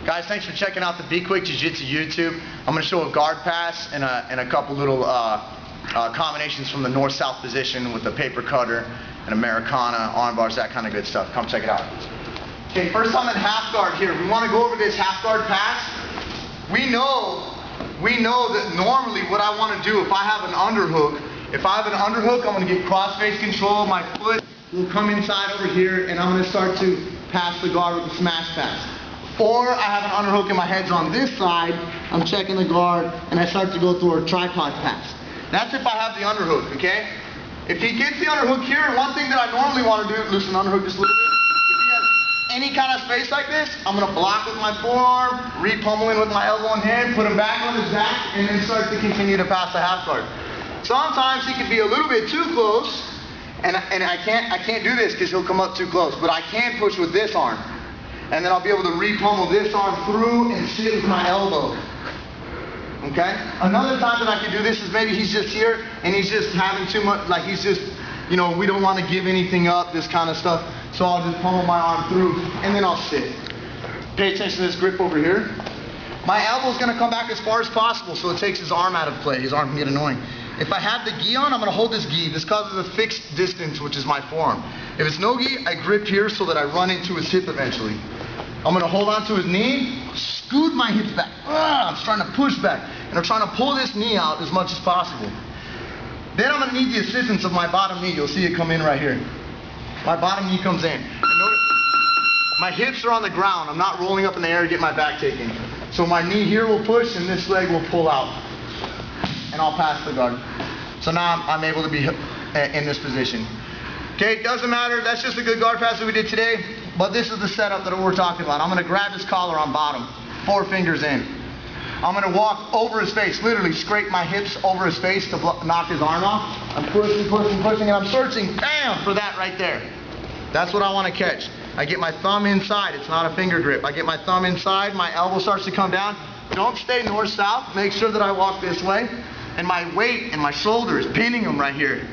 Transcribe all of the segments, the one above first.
Guys, thanks for checking out the Be Quick Jiu-Jitsu YouTube. I'm going to show a guard pass and a couple little combinations from the north-south position with the Paper Cutter and Americana, arm bars, that kind of good stuff. Come check it out. Okay, first time in half guard here. We want to go over this half guard pass. We know that normally what I want to do if I have an underhook, I'm going to get cross-face control. My foot will come inside over here and I'm going to start to pass the guard with the smash pass. Or I have an underhook and my head's on this side, I'm checking the guard and I start to go through a tripod pass. That's if I have the underhook, okay? If he gets the underhook here, one thing that I normally want to do, loosen the underhook just a little bit. If he has any kind of space like this, I'm going to block with my forearm, re-pummeling with my elbow and hand, put him back on his back, and then start to continue to pass the half guard. Sometimes he can be a little bit too close, and I can't do this because he'll come up too close, but I can push with this arm. And then I'll be able to re-pummel this arm through and sit with my elbow. Okay? Another time that I can do this is maybe he's just here and he's just having too much, like he's just, you know, we don't want to give anything up, this kind of stuff. So I'll just pummel my arm through and then I'll sit. Pay attention to this grip over here. My elbow's going to come back as far as possible so it takes his arm out of play. His arm can get annoying. If I have the gi on, I'm going to hold this gi. This causes a fixed distance, which is my forearm. If it's no gi, I grip here so that I run into his hip eventually. I'm going to hold on to his knee, scoot my hips back. I'm trying to push back. And I'm trying to pull this knee out as much as possible. Then I'm going to need the assistance of my bottom knee. You'll see it come in right here. My bottom knee comes in. And notice, my hips are on the ground. I'm not rolling up in the air to get my back taken. So my knee here will push and this leg will pull out. And I'll pass the guard. So now I'm able to be in this position. Okay, doesn't matter. That's just a good guard pass that we did today. But this is the setup that we're talking about. I'm going to grab his collar on bottom, 4 fingers in. I'm going to walk over his face, literally scrape my hips over his face to knock his arm off. I'm pushing, and I'm searching, bam, for that right there. That's what I want to catch. I get my thumb inside. It's not a finger grip. I get my thumb inside. My elbow starts to come down. Don't stay north-south. Make sure that I walk this way. And my weight and my shoulder is pinning him right here.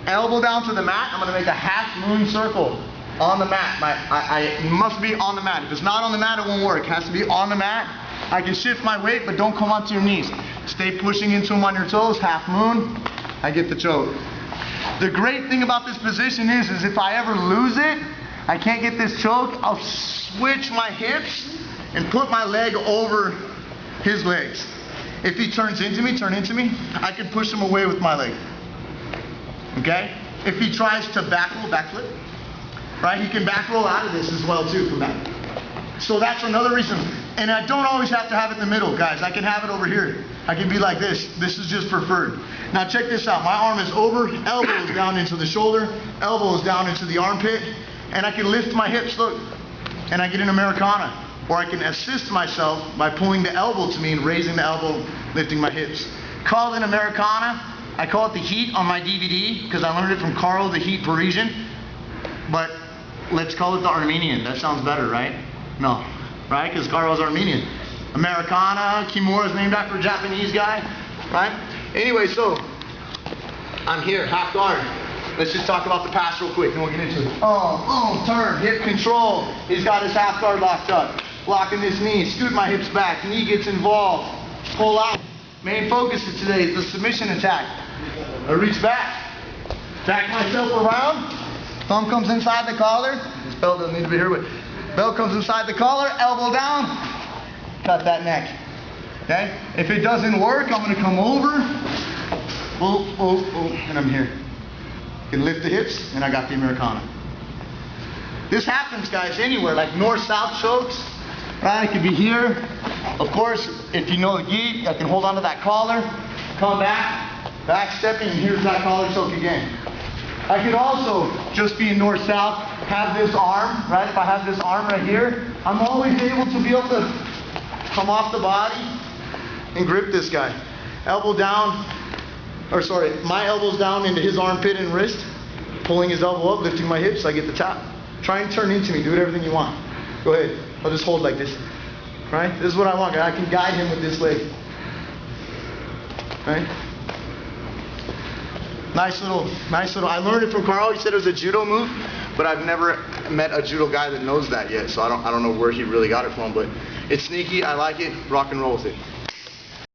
Elbow down to the mat. I'm going to make a half moon circle on the mat. I must be on the mat. If it's not on the mat, it won't work. It has to be on the mat. I can shift my weight, but don't come onto your knees. Stay pushing into them on your toes. Half moon. I get the choke. The great thing about this position is if I ever lose it, I can't get this choke, I'll switch my hips and put my leg over his legs. If he turn into me, I can push him away with my leg. Okay? If he tries to backflip, right, he can back roll out of this as well too from that. So that's another reason. And I don't always have to have it in the middle, guys. I can have it over here. I can be like this. This is just preferred. Now check this out. My arm is over, elbow is down into the shoulder, elbow is down into the armpit, and I can lift my hips, look, and I get an Americana. Or I can assist myself by pulling the elbow to me and raising the elbow, lifting my hips. Call it an Americana. I call it the Heat on my DVD because I learned it from Carl, the Heat Parisian. But let's call it the Armenian. That sounds better, right? No, right? Because Carl's Armenian. Americana, Kimura's named after a Japanese guy, right? Anyway, so I'm here, half guard. Let's just talk about the pass real quick and we'll get into it. Oh, turn, hip control. He's got his half guard locked up. Blocking this knee, scoot my hips back, knee gets involved, pull out. Main focus of today is the submission attack. I reach back, back myself around, thumb comes inside the collar. This belt doesn't need to be here, but belt comes inside the collar, elbow down, cut that neck. Okay? If it doesn't work, I'm going to come over, and I'm here. You can lift the hips, and I got the Americana. This happens, guys, anywhere, like north-south chokes. Right, it could be here. Of course, if you know the gi, I can hold onto that collar, come back stepping, and here's that collar choke again. I could also just be in north-south, have this arm, right? If I have this arm right here, I'm always able to be able to come off the body and grip this guy. Elbow down, or sorry, my elbow's down into his armpit and wrist, pulling his elbow up, lifting my hips, so I get the top. Try and turn into me, do everything you want. Go ahead. I'll just hold like this, right? This is what I want. I can guide him with this leg, right? Nice little, I learned it from Carl. He said it was a judo move, but I've never met a judo guy that knows that yet, so I don't know where he really got it from, but it's sneaky. I like it. Rock and roll with it.